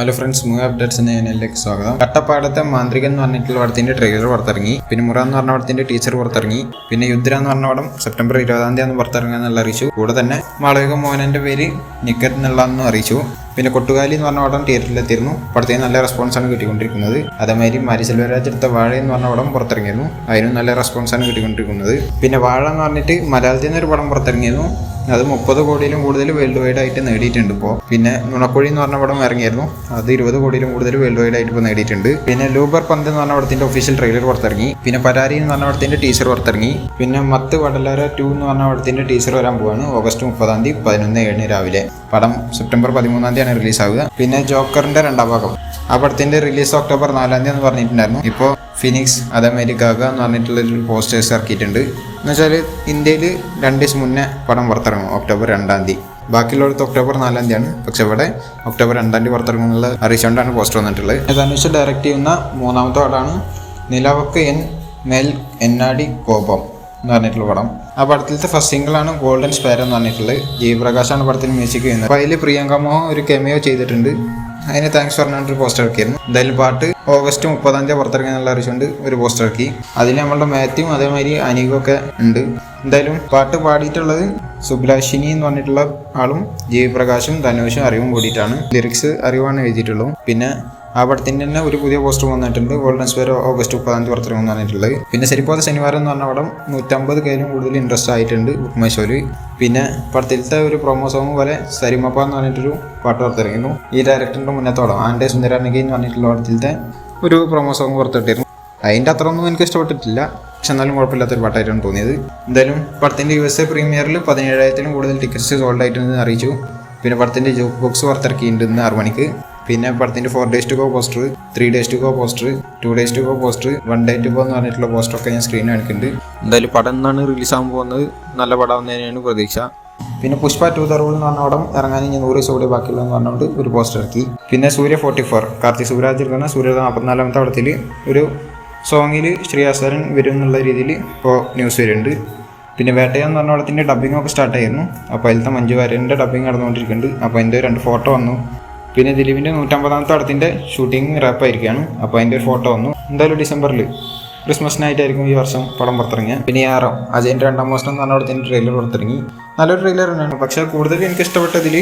Hello friends, movie updates എന്ന ചാനലിലേക്ക് സ്വാഗതം. കട്ടപ്പാടത്തെ മാന്ത്രികൻ എന്ന് പറഞ്ഞിട്ടുള്ള പടത്തിന്റെ ട്രെയിലർ പുറത്തിറങ്ങി. പിന്നെ മുറ എന്ന് പറഞ്ഞ പടത്തിന്റെ ടീച്ചർ പുറത്തിറങ്ങി. പിന്നെ യുദ്ര എന്ന് പറഞ്ഞ പടം സെപ്റ്റംബർ 20 പുറത്തിറങ്ങുക എന്നുള്ള അറിയിച്ചു. കൂടെ തന്നെ മാളവിക മോഹനന്റെ പേര് നിക്കറ്റ് എന്നുള്ളതെന്നും അറിയിച്ചു. പിന്നെ കൊട്ടുകാലി എന്ന് പറഞ്ഞ പടം തിയേറ്ററിലെത്തിയിരുന്നു. പടത്തിന് നല്ല റെസ്പോൺസാണ് കിട്ടിക്കൊണ്ടിരിക്കുന്നത്. അതേമാതിരി മാരി സെൽവരാജ് എടുത്ത വാഴ എന്ന് പറഞ്ഞ പടം പുറത്തിറങ്ങിയിരുന്നു. അതിനും നല്ല റെസ്പോൺസാണ് കിട്ടിക്കൊണ്ടിരിക്കുന്നത്. പിന്നെ വാഴ എന്ന് പറഞ്ഞിട്ട് മലയാളത്തിൽ നിന്നൊരു പടം പുറത്തിറങ്ങിയിരുന്നു. അത് 30 കോടിയിലും കൂടുതൽ വേൾഡ് വൈഡ് ആയിട്ട് നേടിയിട്ടുണ്ട് ഇപ്പോൾ. പിന്നെ നുണക്കുഴി എന്ന് പറഞ്ഞ പടം ഇറങ്ങിയായിരുന്നു. അത് 20 കോടിയിലും കൂടുതൽ വേൾഡ് വൈഡ് ആയിട്ട് ഇപ്പോൾ നേടിയിട്ടുണ്ട്. പിന്നെ ലൂബർ പന്ത് എന്ന് പറഞ്ഞ പടത്തിന്റെ ഒഫീഷ്യൽ ട്രെയിലർ പുറത്തിറങ്ങി. പിന്നെ പരാരി എന്ന് പറഞ്ഞ പടത്തിന്റെ ടീച്ചർ പുറത്തിറങ്ങി. പിന്നെ മത്ത് വടലാര 2 എന്ന് പറഞ്ഞ പടത്തിന്റെ ടീച്ചർ വരാൻ പോവാണ് ഓഗസ്റ്റ് 30 11:07 രാവിലെ. പടം സെപ്റ്റംബർ 13 റിലീസാവുക. പിന്നെ ജോക്കറിന്റെ 2ാം ഭാഗം ആ പടത്തിന്റെ റിലീസ് ഒക്ടോബർ 4 എന്ന് പറഞ്ഞിട്ടുണ്ടായിരുന്നു. ഇപ്പോൾ ഫിനിക്സ് അതേമാതിരി ഗഗ എന്ന് പറഞ്ഞിട്ടുള്ളൊരു പോസ്റ്റേഴ്സ് ഇറക്കിയിട്ടുണ്ട്. എന്ന് വെച്ചാൽ ഇന്ത്യയിൽ 2 ദിവസം മുന്നേ പടം പുറത്തിറങ്ങും ഒക്ടോബർ 2. ബാക്കിയുള്ളവർക്ക് ഒക്ടോബർ 4 പക്ഷെ ഇവിടെ ഒക്ടോബർ 2 പുറത്തിറങ്ങുന്നുള്ള അറിയിച്ചുകൊണ്ടാണ് പോസ്റ്റർ വന്നിട്ടുള്ളത്. ധനുഷ് ഡയറക്റ്റ് ചെയ്യുന്ന 3ാമത്തെ പടമാണ് നിലവക്ക് മേൽ എന്നാടി കോപം എന്ന് പറഞ്ഞിട്ടുള്ള പടം. ആ പടത്തിലത്തെ ഫസ്റ്റ് സിംഗിളാണ് ഗോൾഡൻ സ്പെയർ എന്ന് പറഞ്ഞിട്ടുള്ളത്. ജയപ്രകാശാണ് പടത്തിന് മ്യൂസിക് ചെയ്യുന്നത്. അപ്പോൾ അതിൽ പ്രിയങ്ക മോഹൻ ഒരു കെമിയോ ചെയ്തിട്ടുണ്ട്. അതിന് താങ്ക്സ് പറഞ്ഞിട്ടൊരു പോസ്റ്റർ ഇറക്കിയിരുന്നു. എന്തായാലും പാട്ട് ഓഗസ്റ്റ് 30 പുറത്തിറങ്ങി എന്നുള്ള അറിയിച്ചുകൊണ്ട് ഒരു പോസ്റ്റർ ഇറക്കി. അതിൽ നമ്മളുടെ മാത്യുവും അതേമാതിരി അനീകൊക്കെ ഉണ്ട്. എന്തായാലും പാട്ട് പാടിയിട്ടുള്ളത് സുബ്ലാഷിനി എന്ന് പറഞ്ഞിട്ടുള്ള ആളും ജയപ്രകാശും ധനുഷും അറിവും കൂടിയിട്ടാണ്. ലിറിക്സ് അറിവാണ് എഴുതിയിട്ടുള്ളൂ. പിന്നെ ആ പടത്തിൻ്റെ തന്നെ ഒരു പുതിയ പോസ്റ്റർ വന്നിട്ടുണ്ട്. ഗോൾഡൻ സ്പെയർ ഓഗസ്റ്റ് 30 പുറത്തിറങ്ങുമെന്ന് പറഞ്ഞിട്ടുള്ളത്. പിന്നെ ശരിപ്പോതെ ശനിവാരം എന്ന് പറഞ്ഞ പടം 150K കൂടുതൽ ഇൻട്രസ്റ്റ് ആയിട്ടുണ്ട് ബുക്ക് മൈ ഷോയിൽ. പിന്നെ പടത്തിലത്തെ ഒരു പ്രൊമോ സോങ് പോലെ സരിമപ്പ എന്ന് പറഞ്ഞിട്ടൊരു പാട്ട് പുറത്തിറങ്ങിയിരുന്നു. ഈ ഡയറക്ടറിൻ്റെ മുന്നത്തോളം ആൻഡേ സുന്ദരാനഗി എന്ന് പറഞ്ഞിട്ടുള്ള പടത്തിലത്തെ ഒരു പ്രൊമോ സോങ് പുറത്തിട്ടിരുന്നു. അതിൻ്റെ അത്രയൊന്നും എനിക്ക് ഇഷ്ടപ്പെട്ടിട്ടില്ല. പക്ഷെ എന്നാലും കുഴപ്പമില്ലാത്തൊരു പാട്ടായിട്ടാണ് തോന്നിയത്. എന്തായാലും പടത്തിൻ്റെ USA പ്രീമിയറിൽ 17,000 കൂടുതൽ ടിക്കറ്റ്സ് സോൾഡ് ആയിട്ടെന്ന് അറിയിച്ചു. പിന്നെ പടത്തിൻ്റെ ജോക്ക് ബോക്സ് പുറത്തിറക്കിയിട്ടുണ്ട് ഇന്ന് 6 മണിക്ക്. പിന്നെ പടത്തിൻ്റെ 4 days to go poster, 3 days to go poster, 2 days to go poster, 1 day to go എന്ന് പറഞ്ഞിട്ടുള്ള പോസ്റ്ററൊക്കെ ഞാൻ സ്ക്രീനിൽ കാണിക്കുന്നുണ്ട്. എന്തായാലും പടം എന്നാണ് റിലീസാകാൻ പോകുന്നത്. നല്ല പടം തന്നെയാണ് പ്രതീക്ഷ. പിന്നെ പുഷ്പ 2 The Rule എന്ന് പറഞ്ഞ പടം ഇറങ്ങാൻ 100 ദിവസം കൂടി ബാക്കിയുള്ളതെന്ന് പറഞ്ഞുകൊണ്ട് ഒരു പോസ്റ്റർ ഇറക്കി. പിന്നെ സൂര്യ 44 കാർത്തിക് സുബ്രാജ് എടുക്കുന്ന സൂര്യ 44ാമത്തെ പടത്തിൽ ഒരു സോങ്ങിൽ ശ്രീയാസരൻ വരും എന്നുള്ള രീതിയിൽ ഇപ്പോൾ ന്യൂസ് വരുന്നുണ്ട്. പിന്നെ വേട്ടയെന്ന് പറഞ്ഞ പടത്തിൻ്റെ ഡബ്ബിങ്ങൊക്കെ സ്റ്റാർട്ട് ആയിരുന്നു. അപ്പോൾ അതിലത്തെ മഞ്ജു വാര്യൻ്റെ ഡബ്ബിങ് നടന്നുകൊണ്ടിരിക്കുന്നുണ്ട്. അപ്പോൾ അതിൻ്റെ 2 ഫോട്ടോ വന്നു. പിന്നെ ദിലീപിൻ്റെ 150ാമത്തെ പടത്തിൻ്റെ ഷൂട്ടിംഗ് റാപ്പായിരിക്കുകയാണ്. അപ്പോൾ അതിൻ്റെ ഒരു ഫോട്ടോ വന്നു. എന്തായാലും ഡിസംബറിൽ ക്രിസ്മസിനായിട്ടായിരിക്കും ഈ വർഷം പടം പുറത്തിറങ്ങിയത്. പിന്നെ ആറോ അജയൻ്റെ 2ാം മോഷണം എന്ന് പറഞ്ഞ പടത്തിൻ്റെ ട്രെയിലർ പുറത്തിറങ്ങി. നല്ലൊരു ട്രെയിലർ തന്നെയാണ്. പക്ഷേ കൂടുതൽ എനിക്ക് ഇഷ്ടപ്പെട്ടതിൽ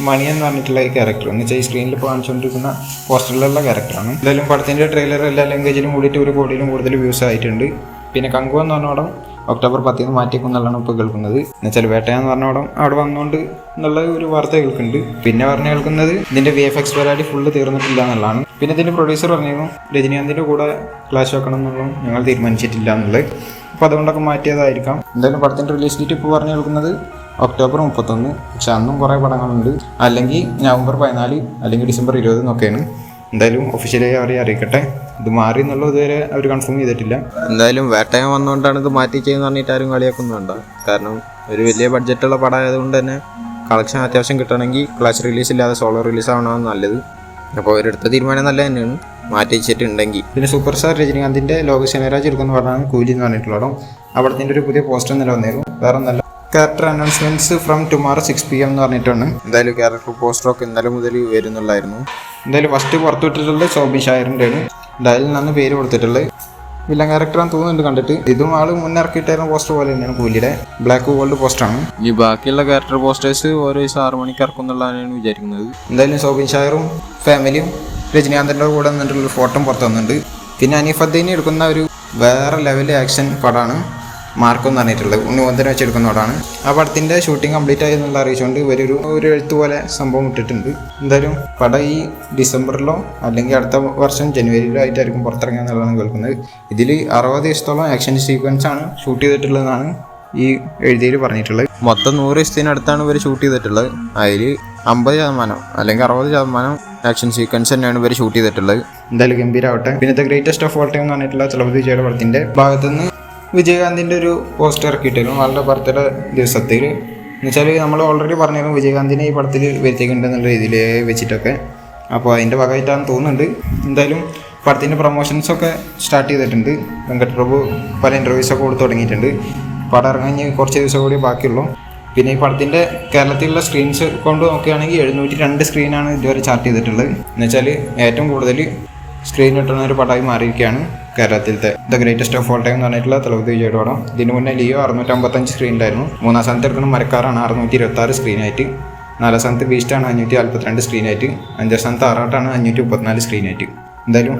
മണി എന്ന് പറഞ്ഞിട്ടുള്ള ഈ ക്യാരക്ടർ എന്ന് വെച്ചാൽ ഈ സ്ക്രീനിൽ ഇപ്പോൾ കാണിച്ചുകൊണ്ടിരിക്കുന്ന പോസ്റ്ററിലുള്ള ക്യാരക്ടറാണ്. എന്തായാലും പടത്തിൻ്റെ ട്രെയിലർ എല്ലാ ലാംഗ്വേജിലും കൂടിയിട്ട് 1 കോടിയിലും കൂടുതൽ വ്യൂസ് ആയിട്ടുണ്ട്. പിന്നെ കങ്കു എന്ന് പറഞ്ഞ പടം ഒക്ടോബർ 10 മാറ്റിക്കുന്നുള്ളതാണ് ഇപ്പോൾ കേൾക്കുന്നത്. എന്നുവെച്ചാൽ വേട്ടയെന്ന് പറഞ്ഞ പടം അവിടെ വന്നുകൊണ്ട് എന്നുള്ള ഒരു വാർത്ത കേൾക്കുന്നുണ്ട്. പിന്നെ പറഞ്ഞു കേൾക്കുന്നത് ഇതിൻ്റെ VFX പരിപാടി ഫുള്ള് തീർന്നിട്ടില്ല എന്നുള്ളതാണ്. പിന്നെ ഇതിൻ്റെ പ്രൊഡ്യൂസർ പറഞ്ഞിരുന്നു രജനീകാന്തിൻ്റെ കൂടെ ക്ലാഷ് വെക്കണം എന്നുള്ളതും ഞങ്ങൾ തീരുമാനിച്ചിട്ടില്ല എന്നുള്ളത്. അപ്പോൾ അതുകൊണ്ടൊക്കെ മാറ്റിയതായിരിക്കാം. എന്തായാലും പടത്തിൻ്റെ റിലീസ് ഡേറ്റ് ഇപ്പോൾ പറഞ്ഞു കേൾക്കുന്നത് ഒക്ടോബർ 31. പക്ഷെ അന്നും കുറേ പടങ്ങളുണ്ട്. അല്ലെങ്കിൽ നവംബർ 14 അല്ലെങ്കിൽ ഡിസംബർ 20 എന്നൊക്കെയാണ്. എന്തായാലും ഒഫീഷ്യലായി അവരെ അറിയിക്കട്ടെ. ഇത് മാറി എന്നുള്ളത് ഇതുവരെ അവർ കൺഫേം ചെയ്തിട്ടില്ല. എന്തായാലും വേട്ടയം വന്നുകൊണ്ടാണ് ഇത് മാറ്റി ചെയ്യുന്ന പറഞ്ഞിട്ട് ആരും കളിയാക്കുന്നുണ്ട്. കാരണം ഒരു വലിയ ബഡ്ജറ്റുള്ള പടമായതുകൊണ്ട് തന്നെ കളക്ഷൻ അത്യാവശ്യം കിട്ടണമെങ്കിൽ ക്ലാഷ് റിലീസ് ഇല്ലാതെ സോളോ റിലീസ് ആവണമെന്ന് നല്ലത്. അപ്പോൾ അവരെടുത്ത തീരുമാനം നല്ല തന്നെയാണ് മാറ്റി വെച്ചിട്ടുണ്ടെങ്കിൽ. പിന്നെ സൂപ്പർ സ്റ്റാർ രജനീകാന്തിൻ്റെ ലോകസേനരാജ് എടുക്കുന്ന പടമാണ് കൂലി എന്ന് പറഞ്ഞിട്ടുള്ള പടം. അവിടത്തിൻ്റെ ഒരു പുതിയ പോസ്റ്റർ നില വന്നിരുന്നു. വേറെ നല്ല character announcements from tomorrow 6 PM എന്ന് പറഞ്ഞിട്ടാണ്. എന്തായാലും ക്യാരക്ടർ പോസ്റ്ററൊക്കെ ഇന്നലെ മുതൽ വരുന്നുള്ളായിരുന്നു. എന്തായാലും ഫസ്റ്റ് പുറത്തുവിട്ടിട്ടുള്ളത് സോബിൻ ഷായറിൻ്റെ ആണ്. എന്തായാലും നന്ന് പേര് കൊടുത്തിട്ടുള്ളത് വില്ലൻ ക്യാരക്ടറാന്ന് തോന്നുന്നുണ്ട് കണ്ടിട്ട്. ഇതും ആൾ മുന്നിറക്കിയിട്ടായിരുന്ന പോസ്റ്റർ പോലെ തന്നെയാണ് കൂലിയുടെ ബ്ലാക്ക് ഗോൾഡ് പോസ്റ്ററാണ്. ഈ ബാക്കിയുള്ള ക്യാരക്ടർ പോസ്റ്റേഴ്സ് ഓരോ ദിവസം 6 മണിക്ക് ഇറക്കും എന്നുള്ളതാണ് വിചാരിക്കുന്നത്. എന്തായാലും സോബിൻ ഷായറും ഫാമിലിയും രജനീകാന്തിൻ്റെ കൂടെ നിന്നിട്ടുള്ളൊരു ഫോട്ടോ പുറത്ത് വന്നിട്ടുണ്ട്. പിന്നെ അനീഫ് അദ്ദീനി എടുക്കുന്ന ഒരു വേറെ ലെവൽ ആക്ഷൻ പടമാണ് മാർക്കോ എന്ന് പറഞ്ഞിട്ടുള്ളത്. ഉണ്ണിമോന്തനെ വെച്ചെടുക്കുന്ന പടമാണ്. ആ പടത്തിൻ്റെ ഷൂട്ടിംഗ് കംപ്ലീറ്റ് ആയി എന്നുള്ള അറിയിച്ചുകൊണ്ട് ഒരു എഴുത്ത് പോലെ സംഭവം ഇട്ടിട്ടുണ്ട്. എന്തായാലും പടം ഈ ഡിസംബറിലോ അല്ലെങ്കിൽ അടുത്ത വർഷം ജനുവരിയിലോ ആയിട്ടായിരിക്കും പുറത്തിറങ്ങുക എന്നുള്ളതാണ് കേൾക്കുന്നത്. ഇതിൽ 60 ദിവസത്തോളം ആക്ഷൻ സീക്വൻസ് ആണ് ഷൂട്ട് ചെയ്തിട്ടുള്ളതെന്നാണ് ഈ എഴുതിയിൽ പറഞ്ഞിട്ടുള്ളത്. മൊത്തം 100 ദിവസത്തിനടുത്താണ് ഇവർ ഷൂട്ട് ചെയ്തിട്ടുള്ളത്. അതിൽ 50% അല്ലെങ്കിൽ 60% ആക്ഷൻ സീക്വൻസ് തന്നെയാണ് ഇവർ ഷൂട്ട് ചെയ്തിട്ടുള്ളത്. എന്തായാലും ഗംഭീരമാവട്ടെ. പിന്നെ the greatest of all time എന്ന് പറഞ്ഞിട്ടുള്ള ചലപതി വിജയുടെ പടത്തിൻ്റെ ഭാഗത്തുനിന്ന് വിജയകാന്തിൻ്റെ ഒരു പോസ്റ്റർ ഇറക്കിയിട്ടായിരുന്നു ആളുടെ ബർത്ത്ഡേ ദിവസത്തിൽ. എന്നുവെച്ചാൽ നമ്മൾ ഓൾറെഡി പറഞ്ഞിരുന്നു വിജയകാന്തിനെ ഈ പടത്തിൽ വരുത്തിയിട്ടുണ്ടെന്നുള്ള രീതിയിൽ വെച്ചിട്ടൊക്കെ. അപ്പോൾ അതിൻ്റെ ഭാഗമായിട്ടാണെന്ന് തോന്നുന്നുണ്ട്. എന്തായാലും പടത്തിൻ്റെ പ്രൊമോഷൻസൊക്കെ സ്റ്റാർട്ട് ചെയ്തിട്ടുണ്ട്. വെങ്കട്ട് പ്രഭു പല ഇൻ്റർവ്യൂസൊക്കെ കൊടുത്ത് തുടങ്ങിയിട്ടുണ്ട്. പടം ഇറങ്ങാൻ കുറച്ച് ദിവസം കൂടി ബാക്കിയുള്ളൂ. പിന്നെ ഈ പടത്തിൻ്റെ കേരളത്തിലുള്ള സ്ക്രീൻസ് കൊണ്ട് നോക്കുകയാണെങ്കിൽ 702 സ്ക്രീനാണ് ഇതുവരെ ചാർട്ട് ചെയ്തിട്ടുള്ളത്. എന്നുവെച്ചാൽ ഏറ്റവും കൂടുതൽ സ്ക്രീൻ കിട്ടുന്ന ഒരു പടമായി മാറിയിരിക്കുകയാണ് കേരളത്തിലത്തെ the greatest of all time എന്ന് പറഞ്ഞിട്ടുള്ള തലപതി വിജയുടെ പടം. ഇതിന് മുന്നേ ലിയോ 655 സ്ക്രീനിലായിരുന്നു. 3-ാം സ്ഥാനത്ത് എടുക്കുന്ന മരക്കാറാണ് 626 സ്ക്രീനായിട്ട്. 4-ാം സ്ഥാനത്ത് ബീസ്റ്റാണ് 542 സ്ക്രീനായിട്ട്. 5-ാം സ്ഥാനത്ത് ആറാട്ടാണ് 534 സ്ക്രീനായിട്ട്. എന്തായാലും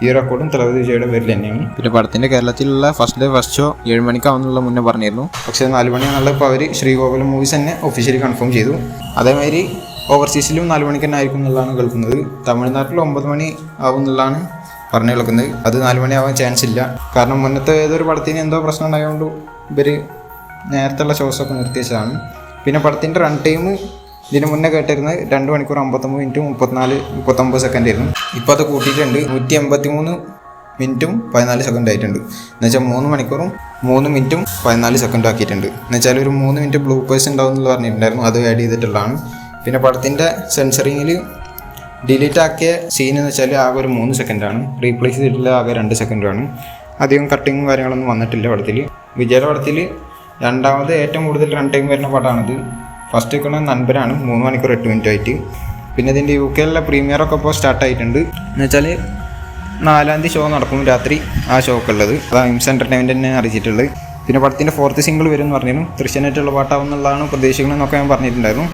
ഈ റെക്കോർഡും തലപതി വിജയുടെ പേരിൽ തന്നെയാണ്. പിന്നെ പടത്തിൻ്റെ കേരളത്തിലുള്ള ഫസ്റ്റ് ഡേ ഫസ്റ്റ് ഷോ 7 മണിക്കാവുന്നുള്ള മുന്നേ പറഞ്ഞിരുന്നു. പക്ഷേ 4 മണിയാണുള്ള ഇപ്പോൾ അവർ ശ്രീഗോകുലം മൂവീസ് തന്നെ ഒഫീഷ്യലി കൺഫേം ചെയ്തു. അതേമാതിരി ഓവർസീസിലും 4 മണിക്ക് തന്നെ ആയിരിക്കും എന്നുള്ളതാണ് കേൾക്കുന്നത്. തമിഴ്നാട്ടിൽ 9 മണി ആവും എന്നുള്ളതാണ് പറഞ്ഞു കേൾക്കുന്നത്. അത് 4 മണിയാവാൻ ചാൻസ് ഇല്ല. കാരണം മുന്നത്തെ ഏതൊരു പടത്തിന് എന്തോ പ്രശ്നം ഉണ്ടായതുകൊണ്ട് ഇവർ നേരത്തുള്ള ഷോസൊക്കെ നിർത്തിവെച്ചതാണ്. പിന്നെ പടത്തിൻ്റെ റൺ ടൈം ഇതിന് മുന്നേ കേട്ടിരുന്നത് 2 മണിക്കൂർ 59 മിനിറ്റും 39 സെക്കൻഡ് ആയിരുന്നു. ഇപ്പോൾ അത് കൂട്ടിയിട്ടുണ്ട് 183 മിനിറ്റും 14 സെക്കൻഡ് ആയിട്ടുണ്ട്. എന്നുവെച്ചാൽ 3 മണിക്കൂറും 3 മിനിറ്റും 14 സെക്കൻഡും ആക്കിയിട്ടുണ്ട്. എന്നുവെച്ചാൽ ഒരു 3 മിനിറ്റ് ബ്ലൂപ്പേഴ്സ് ഉണ്ടാവും എന്ന് പറഞ്ഞിട്ടുണ്ടായിരുന്നു. അത് ആഡ് ചെയ്തിട്ടുള്ളതാണ്. പിന്നെ പടത്തിൻ്റെ സെൻസറിങ്ങിൽ ഡിലീറ്റ് ആക്കിയ സീൻ എന്ന് വെച്ചാൽ ആകെ ഒരു 3 സെക്കൻഡാണ്. റീപ്ലേസ് ചെയ്തിട്ടുള്ള ആകെ 2 സെക്കൻഡാണ്. അധികം കട്ടിങ്ങും കാര്യങ്ങളൊന്നും വന്നിട്ടില്ല പടത്തിൽ. വിജയുടെ പടത്തിൽ രണ്ടാമത് ഏറ്റവും കൂടുതൽ റൺ ടൈം വരുന്ന പടമാണിത്. ഫസ്റ്റ് നിൽക്കുന്ന നൻപനാണ് 3 മണിക്കൂർ 8 മിനിറ്റ് ആയിട്ട്. പിന്നെ ഇതിൻ്റെ UK പ്രീമിയറൊക്കെ ഇപ്പോൾ സ്റ്റാർട്ടായിട്ടുണ്ട്. എന്നുവെച്ചാൽ 4-ാം തീയതി ഷോ നടക്കും രാത്രി. ആ ഷോക്ക് ഉള്ളത് അതാണ് ഇംസ് എൻ്റർടൈൻമെൻറ്റ് തന്നെ അറിയിച്ചിട്ടുള്ളത്. പിന്നെ പടത്തിൻ്റെ 4th സിംഗിൾ വരും എന്ന് പറഞ്ഞിരുന്നു. തൃശ്ശനായിട്ടുള്ള പാട്ടാവും എന്നുള്ളതാണ് പ്രതീക്ഷിക്കണമെന്നൊക്കെ ഞാൻ പറഞ്ഞിട്ടുണ്ടായിരുന്നു.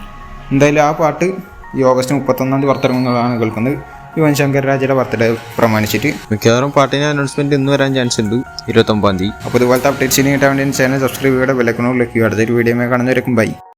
എന്തായാലും ആ പാട്ട് ഈ ഓഗസ്റ്റ് 31-ാം തീയതി പുറത്തിറങ്ങുന്നതാണ് കേൾക്കുന്നത്. യുവൻ ശങ്കർ രാജയുടെ ബർത്ത്ഡേ പ്രമാണിച്ചിട്ട് മിക്കവാറും പാട്ടിൻ്റെ അനൗൺസ്മെൻറ്റ് ഇന്ന് വരാൻ ചാൻസ് ഉണ്ട് 29-ാം തീയതി. അപ്പോൾ ഇതുപോലത്തെ അപ്ഡേറ്റ്സിന് കിട്ടാൻ വേണ്ടി ചാനൽ സബ്സ്ക്രൈബ് ചെയ്യുക, ബെല്ലൈക്കൺ ക്ലിക്ക് ചെയ്യുക. അടുത്തൊരു വീഡിയോ കാണുന്നവരേക്കും ബൈ.